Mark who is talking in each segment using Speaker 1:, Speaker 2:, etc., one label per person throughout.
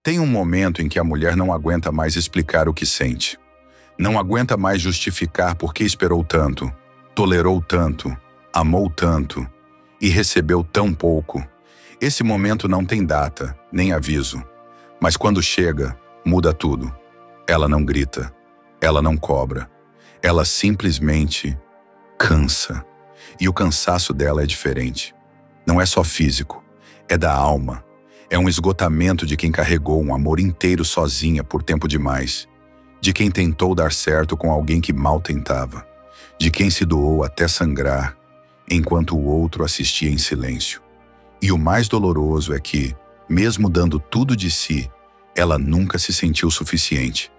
Speaker 1: Tem um momento em que a mulher não aguenta mais explicar o que sente. Não aguenta mais justificar por que esperou tanto, tolerou tanto, amou tanto e recebeu tão pouco. Esse momento não tem data, nem aviso. Mas quando chega, muda tudo. Ela não grita, ela não cobra. Ela simplesmente cansa. E o cansaço dela é diferente. Não é só físico, é da alma. É um esgotamento de quem carregou um amor inteiro sozinha por tempo demais. De quem tentou dar certo com alguém que mal tentava. De quem se doou até sangrar, enquanto o outro assistia em silêncio. E o mais doloroso é que, mesmo dando tudo de si, ela nunca se sentiu suficiente.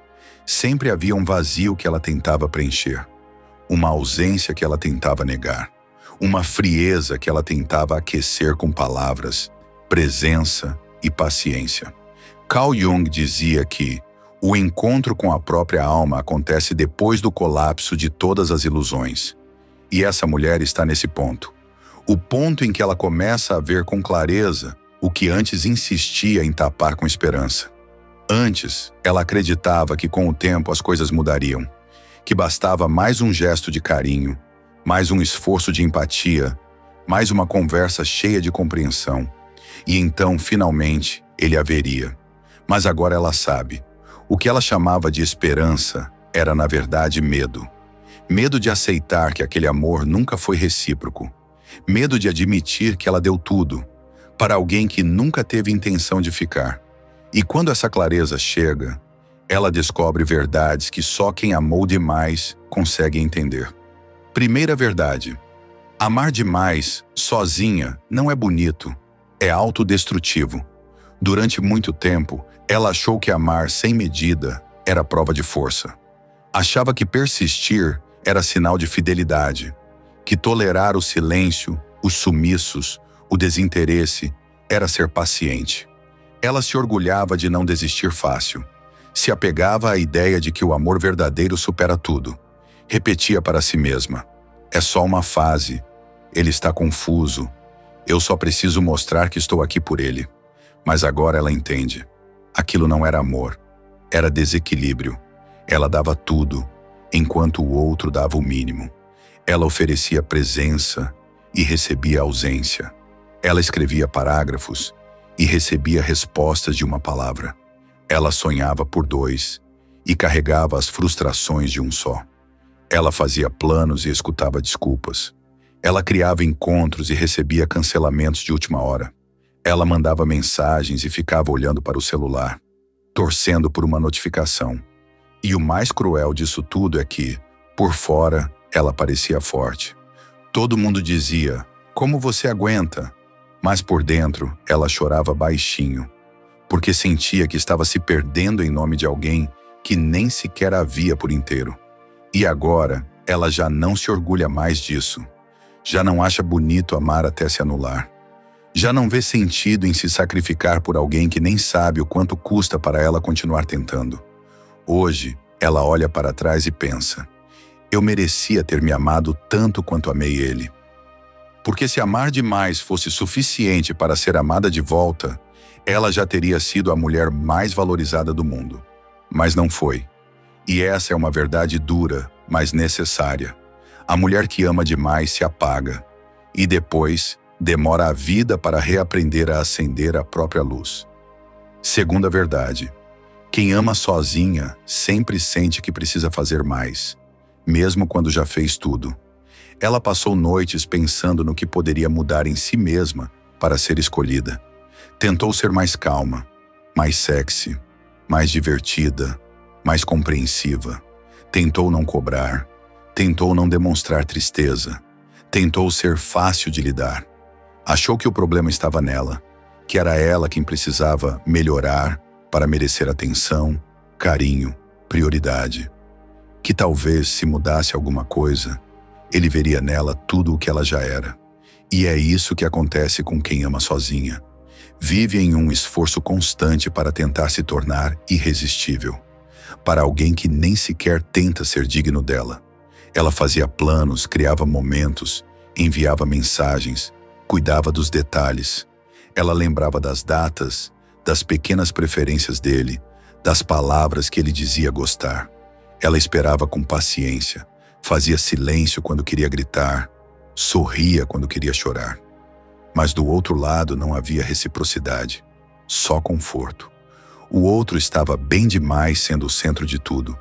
Speaker 1: Sempre havia um vazio que ela tentava preencher. Uma ausência que ela tentava negar. Uma frieza que ela tentava aquecer com palavras, presença e paciência. Carl Jung dizia que o encontro com a própria alma acontece depois do colapso de todas as ilusões. E essa mulher está nesse ponto. O ponto em que ela começa a ver com clareza o que antes insistia em tapar com esperança. Antes, ela acreditava que com o tempo as coisas mudariam, que bastava mais um gesto de carinho, mais um esforço de empatia, mais uma conversa cheia de compreensão, e então, finalmente, ele haveria. Mas agora ela sabe. O que ela chamava de esperança era, na verdade, medo. Medo de aceitar que aquele amor nunca foi recíproco. Medo de admitir que ela deu tudo para alguém que nunca teve intenção de ficar. E quando essa clareza chega, ela descobre verdades que só quem amou demais consegue entender. Primeira verdade: amar demais, sozinha, não é bonito, é autodestrutivo. Durante muito tempo, ela achou que amar sem medida era prova de força. Achava que persistir era sinal de fidelidade, que tolerar o silêncio, os sumiços, o desinteresse era ser paciente. Ela se orgulhava de não desistir fácil. Se apegava à ideia de que o amor verdadeiro supera tudo. Repetia para si mesma: é só uma fase, ele está confuso, eu só preciso mostrar que estou aqui por ele. Mas agora ela entende. Aquilo não era amor, era desequilíbrio. Ela dava tudo, enquanto o outro dava o mínimo. Ela oferecia presença e recebia ausência. Ela escrevia parágrafos e recebia respostas de uma palavra. Ela sonhava por dois e carregava as frustrações de um só. Ela fazia planos e escutava desculpas. Ela criava encontros e recebia cancelamentos de última hora. Ela mandava mensagens e ficava olhando para o celular, torcendo por uma notificação. E o mais cruel disso tudo é que, por fora, ela parecia forte. Todo mundo dizia: como você aguenta? Mas por dentro, ela chorava baixinho, porque sentia que estava se perdendo em nome de alguém que nem sequer a via por inteiro. E agora, ela já não se orgulha mais disso. Já não acha bonito amar até se anular. Já não vê sentido em se sacrificar por alguém que nem sabe o quanto custa para ela continuar tentando. Hoje, ela olha para trás e pensa: eu merecia ter me amado tanto quanto amei ele. Porque se amar demais fosse suficiente para ser amada de volta, ela já teria sido a mulher mais valorizada do mundo. Mas não foi. E essa é uma verdade dura, mas necessária. A mulher que ama demais se apaga. E depois, demora a vida para reaprender a acender a própria luz. Segunda verdade: quem ama sozinha sempre sente que precisa fazer mais, mesmo quando já fez tudo. Ela passou noites pensando no que poderia mudar em si mesma para ser escolhida. Tentou ser mais calma, mais sexy, mais divertida, mais compreensiva. Tentou não cobrar, tentou não demonstrar tristeza, tentou ser fácil de lidar. Achou que o problema estava nela, que era ela quem precisava melhorar para merecer atenção, carinho, prioridade. Que talvez, se mudasse alguma coisa, ele veria nela tudo o que ela já era. E é isso que acontece com quem ama sozinha. Vive em um esforço constante para tentar se tornar irresistível. Para alguém que nem sequer tenta ser digno dela. Ela fazia planos, criava momentos, enviava mensagens, cuidava dos detalhes. Ela lembrava das datas, das pequenas preferências dele, das palavras que ele dizia gostar. Ela esperava com paciência, fazia silêncio quando queria gritar, sorria quando queria chorar. Mas do outro lado não havia reciprocidade, só conforto. O outro estava bem demais sendo o centro de tudo,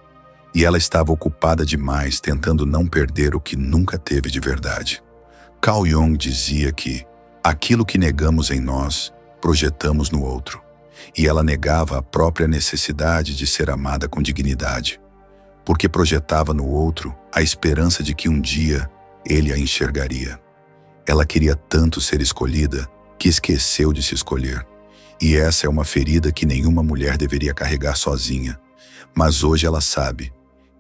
Speaker 1: e ela estava ocupada demais tentando não perder o que nunca teve de verdade. Carl Jung dizia que aquilo que negamos em nós, projetamos no outro, e ela negava a própria necessidade de ser amada com dignidade, porque projetava no outro a esperança de que um dia ele a enxergaria. Ela queria tanto ser escolhida que esqueceu de se escolher. E essa é uma ferida que nenhuma mulher deveria carregar sozinha. Mas hoje ela sabe.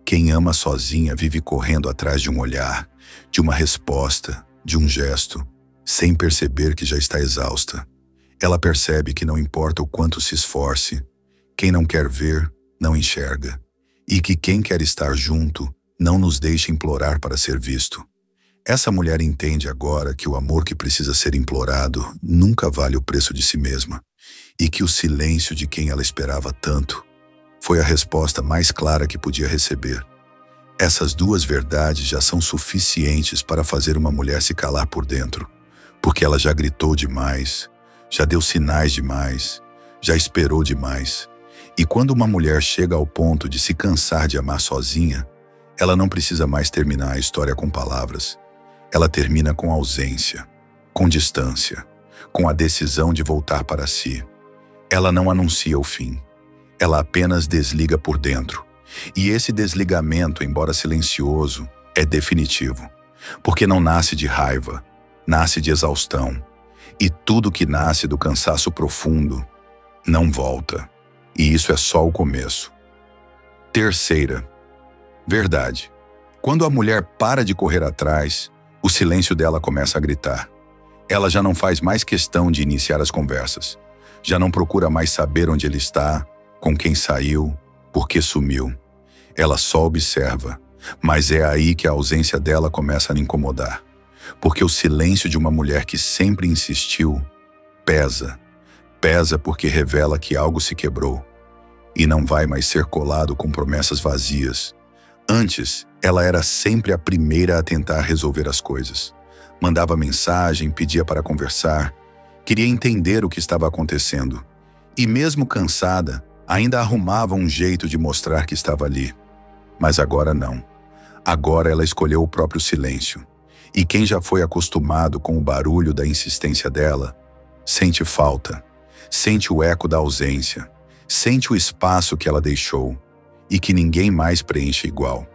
Speaker 1: Quem ama sozinha vive correndo atrás de um olhar, de uma resposta, de um gesto, sem perceber que já está exausta. Ela percebe que não importa o quanto se esforce, quem não quer ver, não enxerga. E que quem quer estar junto não nos deixa implorar para ser visto. Essa mulher entende agora que o amor que precisa ser implorado nunca vale o preço de si mesma, e que o silêncio de quem ela esperava tanto foi a resposta mais clara que podia receber. Essas duas verdades já são suficientes para fazer uma mulher se calar por dentro, porque ela já gritou demais, já deu sinais demais, já esperou demais. E quando uma mulher chega ao ponto de se cansar de amar sozinha, ela não precisa mais terminar a história com palavras. Ela termina com ausência, com distância, com a decisão de voltar para si. Ela não anuncia o fim. Ela apenas desliga por dentro. E esse desligamento, embora silencioso, é definitivo. Porque não nasce de raiva, nasce de exaustão. E tudo que nasce do cansaço profundo não volta. E isso é só o começo. Terceira, verdade. Quando a mulher para de correr atrás, o silêncio dela começa a gritar. Ela já não faz mais questão de iniciar as conversas. Já não procura mais saber onde ele está, com quem saiu, por que sumiu. Ela só observa, mas é aí que a ausência dela começa a lhe incomodar. Porque o silêncio de uma mulher que sempre insistiu pesa. Pesa porque revela que algo se quebrou e não vai mais ser colado com promessas vazias. Antes, ela era sempre a primeira a tentar resolver as coisas. Mandava mensagem, pedia para conversar, queria entender o que estava acontecendo. E mesmo cansada, ainda arrumava um jeito de mostrar que estava ali. Mas agora não. Agora ela escolheu o próprio silêncio. E quem já foi acostumado com o barulho da insistência dela, sente falta, sente o eco da ausência, sente o espaço que ela deixou e que ninguém mais preenche igual.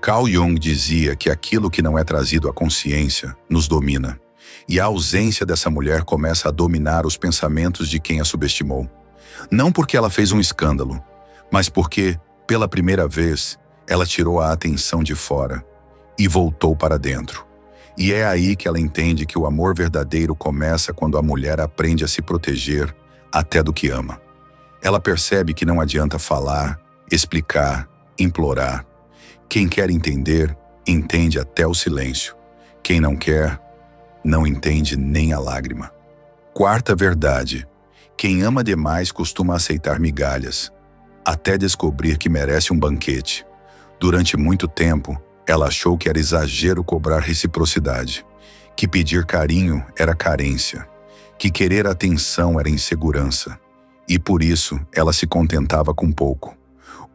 Speaker 1: Carl Jung dizia que aquilo que não é trazido à consciência nos domina, e a ausência dessa mulher começa a dominar os pensamentos de quem a subestimou. Não porque ela fez um escândalo, mas porque, pela primeira vez, ela tirou a atenção de fora e voltou para dentro. E é aí que ela entende que o amor verdadeiro começa quando a mulher aprende a se proteger até do que ama. Ela percebe que não adianta falar, explicar, implorar. Quem quer entender, entende até o silêncio. Quem não quer, não entende nem a lágrima. Quarta verdade. Quem ama demais costuma aceitar migalhas, até descobrir que merece um banquete. Durante muito tempo, ela achou que era exagero cobrar reciprocidade, que pedir carinho era carência, que querer atenção era insegurança. E por isso, ela se contentava com pouco.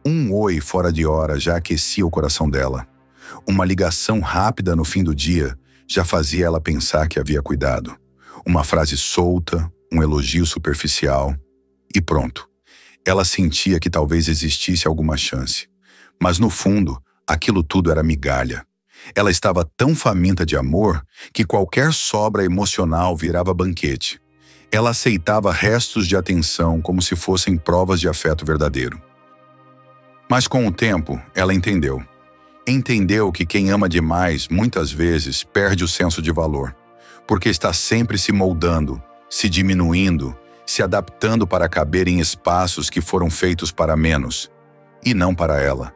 Speaker 1: Um oi fora de hora já aquecia o coração dela. Uma ligação rápida no fim do dia já fazia ela pensar que havia cuidado. Uma frase solta, um elogio superficial, e pronto. Ela sentia que talvez existisse alguma chance. Mas no fundo, aquilo tudo era migalha. Ela estava tão faminta de amor que qualquer sobra emocional virava banquete. Ela aceitava restos de atenção como se fossem provas de afeto verdadeiro. Mas com o tempo, ela entendeu. Entendeu que quem ama demais, muitas vezes, perde o senso de valor, porque está sempre se moldando, se diminuindo, se adaptando para caber em espaços que foram feitos para menos, e não para ela.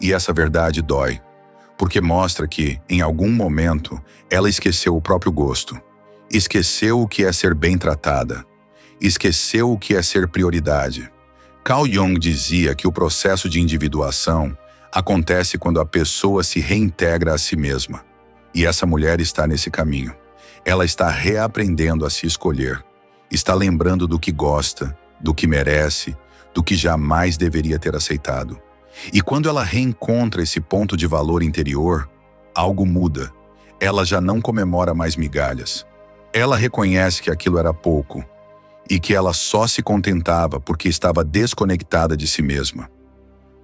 Speaker 1: E essa verdade dói, porque mostra que, em algum momento, ela esqueceu o próprio gosto, esqueceu o que é ser bem tratada, Esqueceu o que é ser prioridade. Carl Jung dizia que o processo de individuação acontece quando a pessoa se reintegra a si mesma. E essa mulher está nesse caminho. Ela está reaprendendo a se escolher. Está lembrando do que gosta, do que merece, do que jamais deveria ter aceitado. E quando ela reencontra esse ponto de valor interior, algo muda. Ela já não comemora mais migalhas. Ela reconhece que aquilo era pouco e que ela só se contentava porque estava desconectada de si mesma.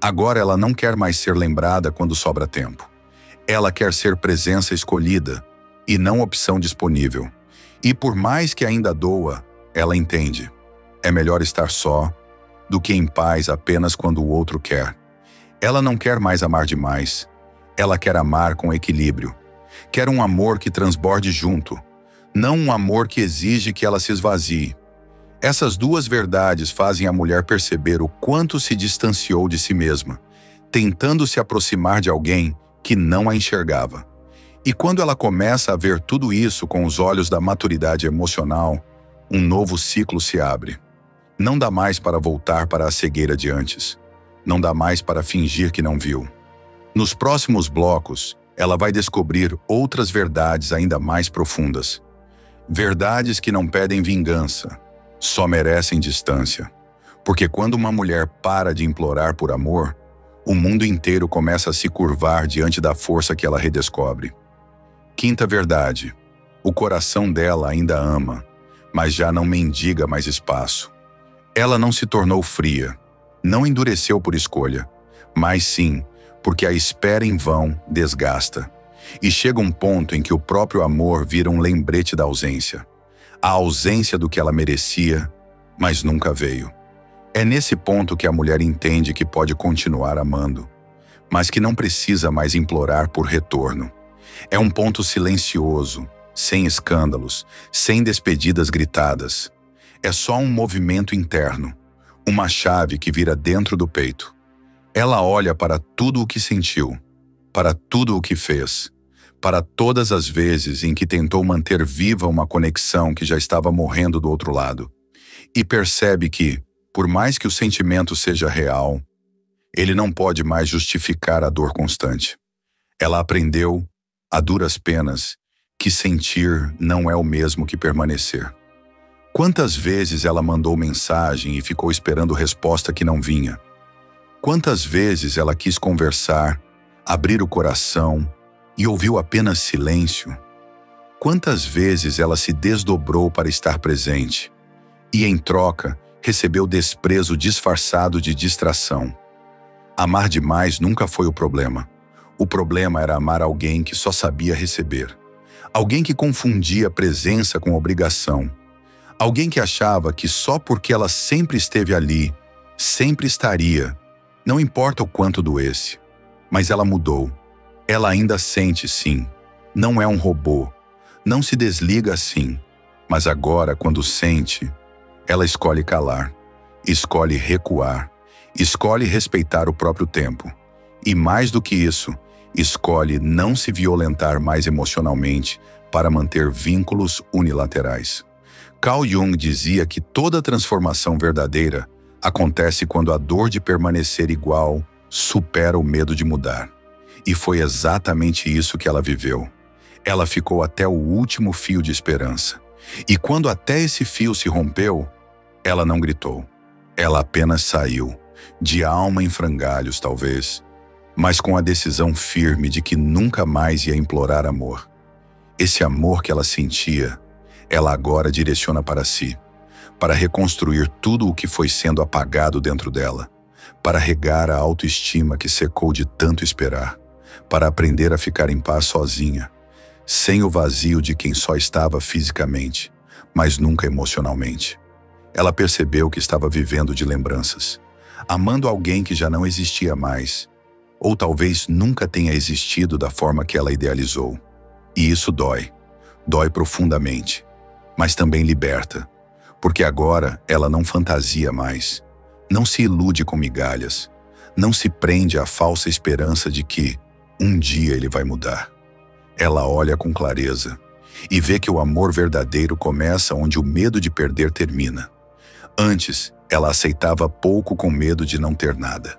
Speaker 1: Agora ela não quer mais ser lembrada quando sobra tempo. Ela quer ser presença escolhida e não opção disponível. E por mais que ainda doa, ela entende. É melhor estar só do que em paz apenas quando o outro quer. Ela não quer mais amar demais. Ela quer amar com equilíbrio. Quer um amor que transborde junto, não um amor que exige que ela se esvazie. Essas duas verdades fazem a mulher perceber o quanto se distanciou de si mesma, tentando se aproximar de alguém que não a enxergava. E quando ela começa a ver tudo isso com os olhos da maturidade emocional, um novo ciclo se abre. Não dá mais para voltar para a cegueira de antes. Não dá mais para fingir que não viu. Nos próximos blocos, ela vai descobrir outras verdades ainda mais profundas. Verdades que não pedem vingança, só merecem distância. Porque quando uma mulher para de implorar por amor, o mundo inteiro começa a se curvar diante da força que ela redescobre. Quinta verdade: o coração dela ainda ama, mas já não mendiga mais espaço. Ela não se tornou fria, não endureceu por escolha, mas sim porque a espera em vão desgasta. E chega um ponto em que o próprio amor vira um lembrete da ausência. A ausência do que ela merecia, mas nunca veio. É nesse ponto que a mulher entende que pode continuar amando, mas que não precisa mais implorar por retorno. É um ponto silencioso, sem escândalos, sem despedidas gritadas. É só um movimento interno, uma chave que vira dentro do peito. Ela olha para tudo o que sentiu, para tudo o que fez, para todas as vezes em que tentou manter viva uma conexão que já estava morrendo do outro lado, e percebe que, por mais que o sentimento seja real, ele não pode mais justificar a dor constante. Ela aprendeu, a duras penas, que sentir não é o mesmo que permanecer. Quantas vezes ela mandou mensagem e ficou esperando resposta que não vinha? Quantas vezes ela quis conversar, abrir o coração e ouviu apenas silêncio? Quantas vezes ela se desdobrou para estar presente e, em troca, recebeu desprezo disfarçado de distração? Amar demais nunca foi o problema. O problema era amar alguém que só sabia receber. Alguém que confundia presença com obrigação. Alguém que achava que só porque ela sempre esteve ali, sempre estaria, não importa o quanto doesse. Mas ela mudou. Ela ainda sente, sim. Não é um robô. Não se desliga assim. Mas agora, quando sente, ela escolhe calar, escolhe recuar, escolhe respeitar o próprio tempo. E mais do que isso, escolhe não se violentar mais emocionalmente para manter vínculos unilaterais. Carl Jung dizia que toda transformação verdadeira acontece quando a dor de permanecer igual supera o medo de mudar. E foi exatamente isso que ela viveu. Ela ficou até o último fio de esperança. E quando até esse fio se rompeu, ela não gritou. Ela apenas saiu, de alma em frangalhos talvez, mas com a decisão firme de que nunca mais ia implorar amor. Esse amor que ela sentia, ela agora direciona para si, para reconstruir tudo o que foi sendo apagado dentro dela, para regar a autoestima que secou de tanto esperar, para aprender a ficar em paz sozinha, sem o vazio de quem só estava fisicamente, mas nunca emocionalmente. Ela percebeu que estava vivendo de lembranças, amando alguém que já não existia mais, ou talvez nunca tenha existido da forma que ela idealizou. E isso dói, dói profundamente, mas também liberta, porque agora ela não fantasia mais, não se ilude com migalhas, não se prende à falsa esperança de que um dia ele vai mudar. Ela olha com clareza e vê que o amor verdadeiro começa onde o medo de perder termina. Antes, ela aceitava pouco com medo de não ter nada.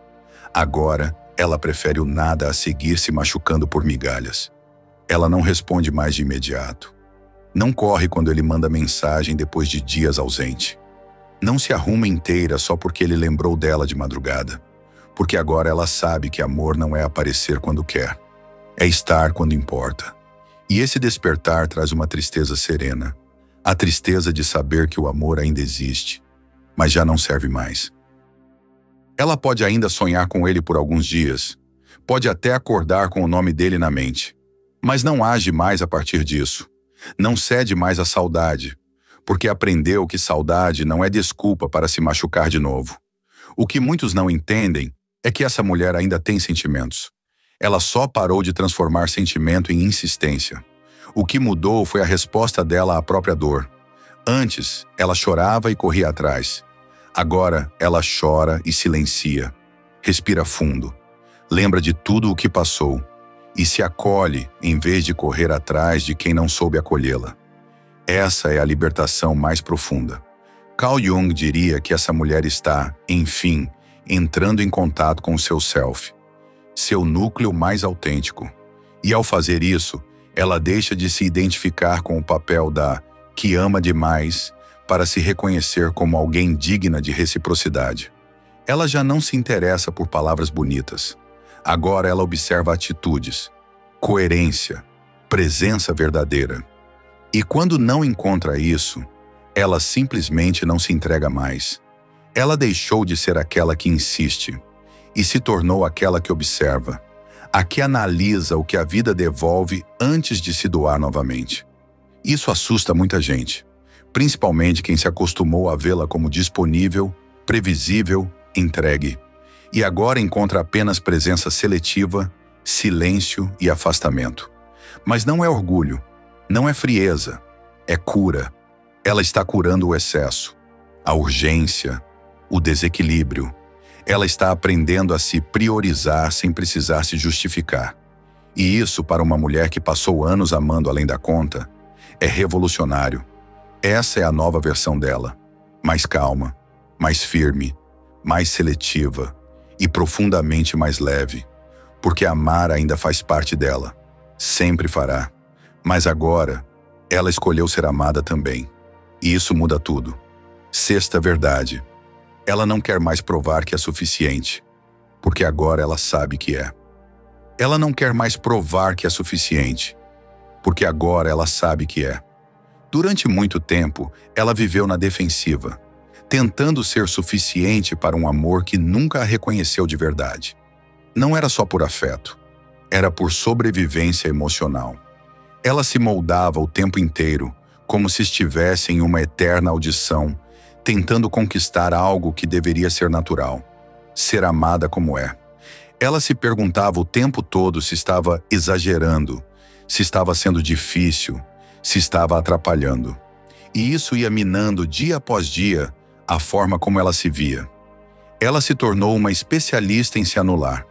Speaker 1: Agora, ela prefere o nada a seguir se machucando por migalhas. Ela não responde mais de imediato. Não corre quando ele manda mensagem depois de dias ausente. Não se arruma inteira só porque ele lembrou dela de madrugada. Porque agora ela sabe que amor não é aparecer quando quer. É estar quando importa. E esse despertar traz uma tristeza serena. A tristeza de saber que o amor ainda existe, mas já não serve mais. Ela pode ainda sonhar com ele por alguns dias. Pode até acordar com o nome dele na mente. Mas não age mais a partir disso. Não cede mais à saudade, porque aprendeu que saudade não é desculpa para se machucar de novo. O que muitos não entendem é que essa mulher ainda tem sentimentos. Ela só parou de transformar sentimento em insistência. O que mudou foi a resposta dela à própria dor. Antes, ela chorava e corria atrás. Agora, ela chora e silencia. Respira fundo. Lembra de tudo o que passou. E se acolhe em vez de correr atrás de quem não soube acolhê-la. Essa é a libertação mais profunda. Carl Jung diria que essa mulher está, enfim, entrando em contato com o seu self, seu núcleo mais autêntico. E ao fazer isso, ela deixa de se identificar com o papel da que ama demais para se reconhecer como alguém digna de reciprocidade. Ela já não se interessa por palavras bonitas. Agora ela observa atitudes, coerência, presença verdadeira. E quando não encontra isso, ela simplesmente não se entrega mais. Ela deixou de ser aquela que insiste e se tornou aquela que observa, a que analisa o que a vida devolve antes de se doar novamente. Isso assusta muita gente, principalmente quem se acostumou a vê-la como disponível, previsível, entregue. E agora encontra apenas presença seletiva, silêncio e afastamento. Mas não é orgulho, não é frieza, é cura. Ela está curando o excesso, a urgência, o desequilíbrio. Ela está aprendendo a se priorizar sem precisar se justificar. E isso, para uma mulher que passou anos amando além da conta, é revolucionário. Essa é a nova versão dela, mais calma, mais firme, mais seletiva e profundamente mais leve, porque amar ainda faz parte dela, sempre fará. Mas agora, ela escolheu ser amada também, e isso muda tudo. Sexta verdade. Ela não quer mais provar que é suficiente, porque agora ela sabe que é. Ela não quer mais provar que é suficiente, porque agora ela sabe que é. Durante muito tempo, ela viveu na defensiva, tentando ser suficiente para um amor que nunca a reconheceu de verdade. Não era só por afeto, era por sobrevivência emocional. Ela se moldava o tempo inteiro, como se estivesse em uma eterna audição, tentando conquistar algo que deveria ser natural, ser amada como é. Ela se perguntava o tempo todo se estava exagerando, se estava sendo difícil, se estava atrapalhando. E isso ia minando dia após dia a forma como ela se via. Ela se tornou uma especialista em se anular.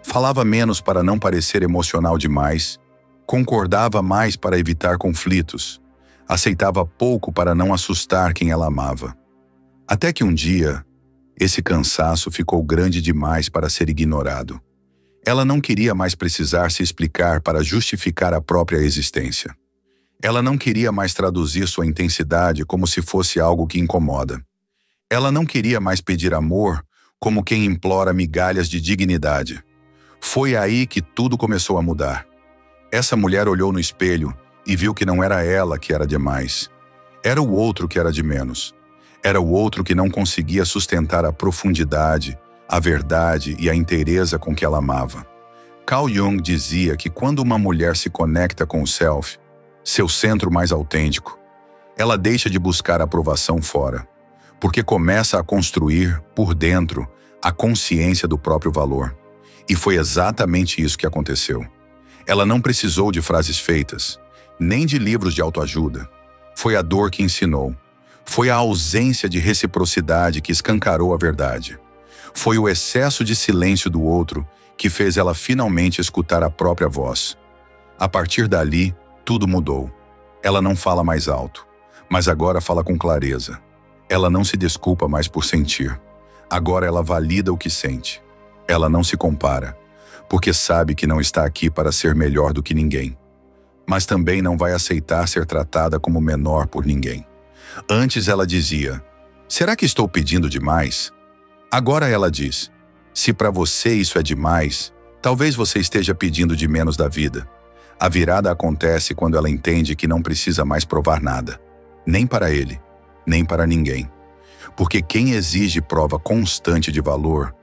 Speaker 1: Falava menos para não parecer emocional demais, concordava mais para evitar conflitos, aceitava pouco para não assustar quem ela amava. Até que um dia, esse cansaço ficou grande demais para ser ignorado. Ela não queria mais precisar se explicar para justificar a própria existência. Ela não queria mais traduzir sua intensidade como se fosse algo que incomoda. Ela não queria mais pedir amor como quem implora migalhas de dignidade. Foi aí que tudo começou a mudar. Essa mulher olhou no espelho e viu que não era ela que era demais. Era o outro que era de menos. Era o outro que não conseguia sustentar a profundidade, a verdade e a inteireza com que ela amava. Carl Jung dizia que quando uma mulher se conecta com o self, seu centro mais autêntico, ela deixa de buscar aprovação fora, porque começa a construir, por dentro, a consciência do próprio valor. E foi exatamente isso que aconteceu. Ela não precisou de frases feitas, nem de livros de autoajuda. Foi a dor que ensinou. Foi a ausência de reciprocidade que escancarou a verdade. Foi o excesso de silêncio do outro que fez ela finalmente escutar a própria voz. A partir dali, tudo mudou. Ela não fala mais alto, mas agora fala com clareza. Ela não se desculpa mais por sentir. Agora ela valida o que sente. Ela não se compara, porque sabe que não está aqui para ser melhor do que ninguém. Mas também não vai aceitar ser tratada como menor por ninguém. Antes ela dizia: será que estou pedindo demais? Agora ela diz: se para você isso é demais, talvez você esteja pedindo de menos da vida. A virada acontece quando ela entende que não precisa mais provar nada, nem para ele, nem para ninguém. Porque quem exige prova constante de valor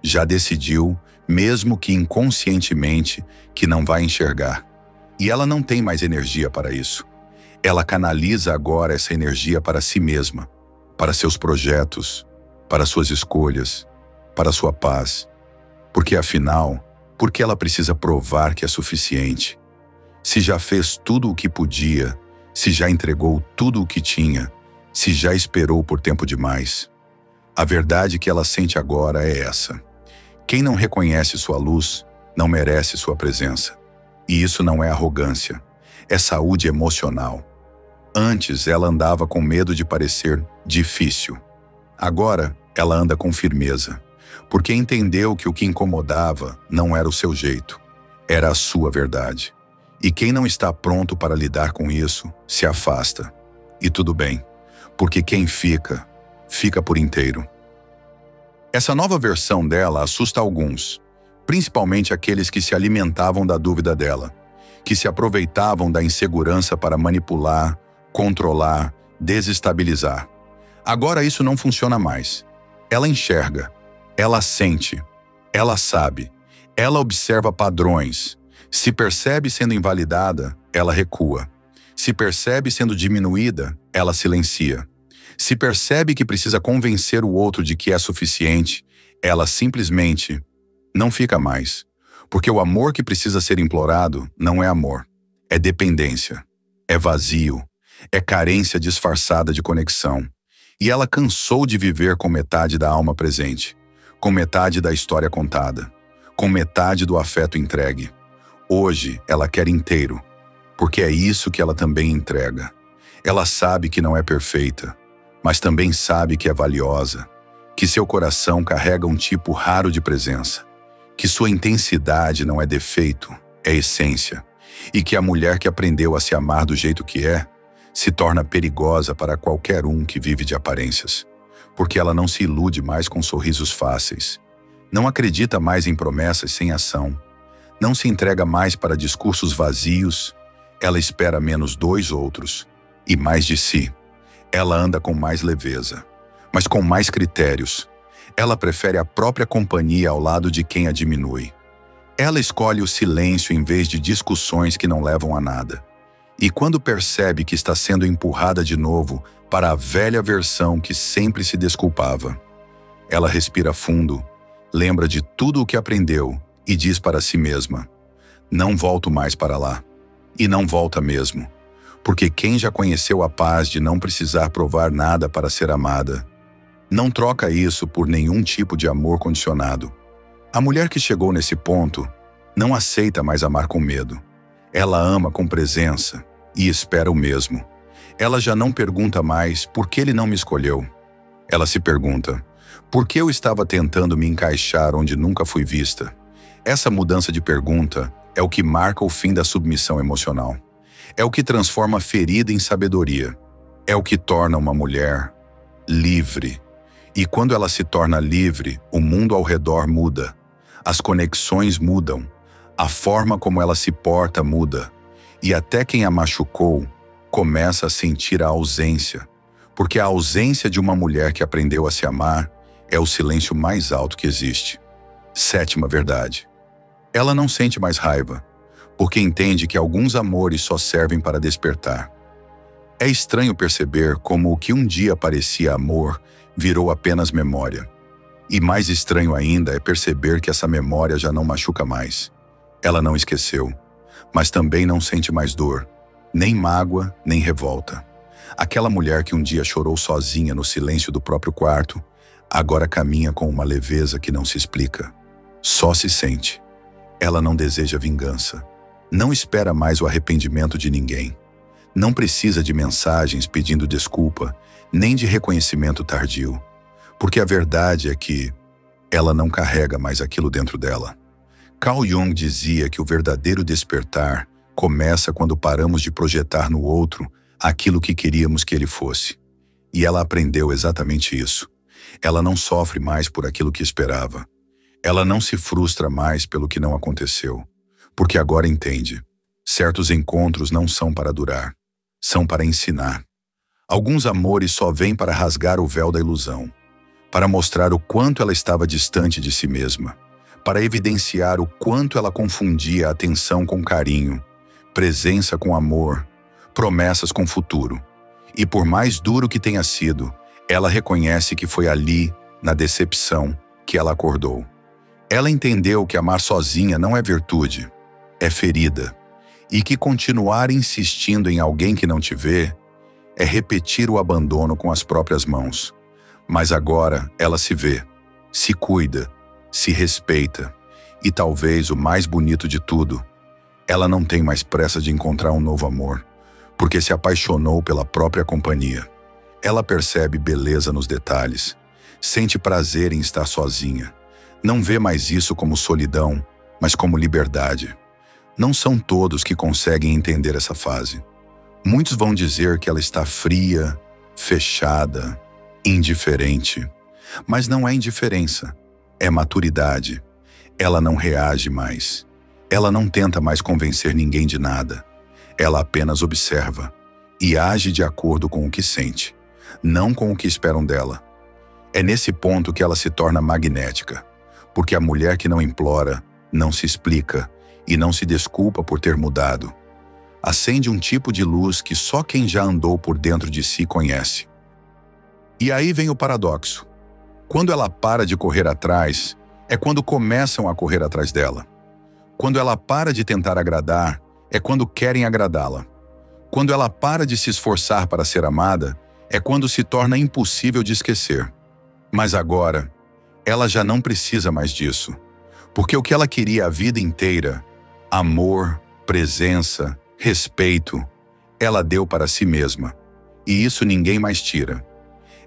Speaker 1: já decidiu, mesmo que inconscientemente, que não vai enxergar. E ela não tem mais energia para isso. Ela canaliza agora essa energia para si mesma, para seus projetos, para suas escolhas, para sua paz. Porque afinal, por que ela precisa provar que é suficiente? Se já fez tudo o que podia, se já entregou tudo o que tinha, se já esperou por tempo demais. A verdade que ela sente agora é essa: quem não reconhece sua luz, não merece sua presença. E isso não é arrogância, é saúde emocional. Antes ela andava com medo de parecer difícil. Agora ela anda com firmeza, porque entendeu que o que incomodava não era o seu jeito, era a sua verdade. E quem não está pronto para lidar com isso, se afasta. E tudo bem, porque quem fica, fica por inteiro. Essa nova versão dela assusta alguns, principalmente aqueles que se alimentavam da dúvida dela, que se aproveitavam da insegurança para manipular, controlar, desestabilizar. Agora isso não funciona mais. Ela enxerga, ela sente, ela sabe, ela observa padrões. Se percebe sendo invalidada, ela recua. Se percebe sendo diminuída, ela silencia. Se percebe que precisa convencer o outro de que é suficiente, ela simplesmente não fica mais. Porque o amor que precisa ser implorado não é amor, é dependência, é vazio, é carência disfarçada de conexão. E ela cansou de viver com metade da alma presente, com metade da história contada, com metade do afeto entregue. Hoje ela quer inteiro, porque é isso que ela também entrega. Ela sabe que não é perfeita, mas também sabe que é valiosa, que seu coração carrega um tipo raro de presença, que sua intensidade não é defeito, é essência, e que a mulher que aprendeu a se amar do jeito que é, se torna perigosa para qualquer um que vive de aparências, porque ela não se ilude mais com sorrisos fáceis, não acredita mais em promessas sem ação, não se entrega mais para discursos vazios, ela espera menos dos outros e mais de si. Ela anda com mais leveza, mas com mais critérios. Ela prefere a própria companhia ao lado de quem a diminui. Ela escolhe o silêncio em vez de discussões que não levam a nada. E quando percebe que está sendo empurrada de novo para a velha versão que sempre se desculpava, ela respira fundo, lembra de tudo o que aprendeu e diz para si mesma: não volto mais para lá. E não volta mesmo, porque quem já conheceu a paz de não precisar provar nada para ser amada, não troca isso por nenhum tipo de amor condicionado. A mulher que chegou nesse ponto não aceita mais amar com medo. Ela ama com presença e espera o mesmo. Ela já não pergunta mais por que ele não me escolheu. Ela se pergunta: por que eu estava tentando me encaixar onde nunca fui vista? Essa mudança de pergunta é o que marca o fim da submissão emocional. É o que transforma a ferida em sabedoria. É o que torna uma mulher livre. E quando ela se torna livre, o mundo ao redor muda. As conexões mudam. A forma como ela se porta muda. E até quem a machucou começa a sentir a ausência. Porque a ausência de uma mulher que aprendeu a se amar é o silêncio mais alto que existe. Sétima verdade. Ela não sente mais raiva, porque entende que alguns amores só servem para despertar. É estranho perceber como o que um dia parecia amor virou apenas memória. E mais estranho ainda é perceber que essa memória já não machuca mais. Ela não esqueceu, mas também não sente mais dor, nem mágoa, nem revolta. Aquela mulher que um dia chorou sozinha no silêncio do próprio quarto, agora caminha com uma leveza que não se explica. Só se sente. Ela não deseja vingança. Não espera mais o arrependimento de ninguém. Não precisa de mensagens pedindo desculpa, nem de reconhecimento tardio, porque a verdade é que ela não carrega mais aquilo dentro dela. Carl Jung dizia que o verdadeiro despertar começa quando paramos de projetar no outro aquilo que queríamos que ele fosse. E ela aprendeu exatamente isso. Ela não sofre mais por aquilo que esperava. Ela não se frustra mais pelo que não aconteceu, porque agora entende. Certos encontros não são para durar, são para ensinar. Alguns amores só vêm para rasgar o véu da ilusão, para mostrar o quanto ela estava distante de si mesma, para evidenciar o quanto ela confundia atenção com carinho, presença com amor, promessas com futuro. E por mais duro que tenha sido, ela reconhece que foi ali, na decepção, que ela acordou. Ela entendeu que amar sozinha não é virtude, é ferida, e que continuar insistindo em alguém que não te vê é repetir o abandono com as próprias mãos. Mas agora ela se vê, se cuida, se respeita, e talvez o mais bonito de tudo, ela não tem mais pressa de encontrar um novo amor, porque se apaixonou pela própria companhia. Ela percebe beleza nos detalhes, sente prazer em estar sozinha, não vê mais isso como solidão, mas como liberdade. Não são todos que conseguem entender essa fase. Muitos vão dizer que ela está fria, fechada, indiferente. Mas não é indiferença, é maturidade. Ela não reage mais. Ela não tenta mais convencer ninguém de nada. Ela apenas observa e age de acordo com o que sente, não com o que esperam dela. É nesse ponto que ela se torna magnética, porque a mulher que não implora, não se explica e não se desculpa por ter mudado, acende um tipo de luz que só quem já andou por dentro de si conhece. E aí vem o paradoxo. Quando ela para de correr atrás, é quando começam a correr atrás dela. Quando ela para de tentar agradar, é quando querem agradá-la. Quando ela para de se esforçar para ser amada, é quando se torna impossível de esquecer. Mas agora, ela já não precisa mais disso, porque o que ela queria a vida inteira, amor, presença, respeito, ela deu para si mesma, e isso ninguém mais tira.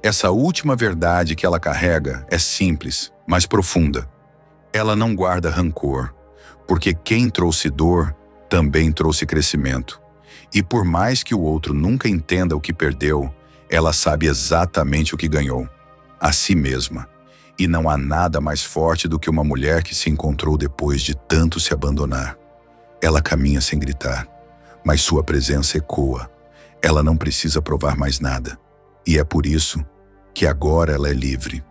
Speaker 1: Essa última verdade que ela carrega é simples, mas profunda. Ela não guarda rancor, porque quem trouxe dor também trouxe crescimento. E por mais que o outro nunca entenda o que perdeu, ela sabe exatamente o que ganhou, a si mesma. E não há nada mais forte do que uma mulher que se encontrou depois de tanto se abandonar. Ela caminha sem gritar, mas sua presença ecoa. Ela não precisa provar mais nada. E é por isso que agora ela é livre.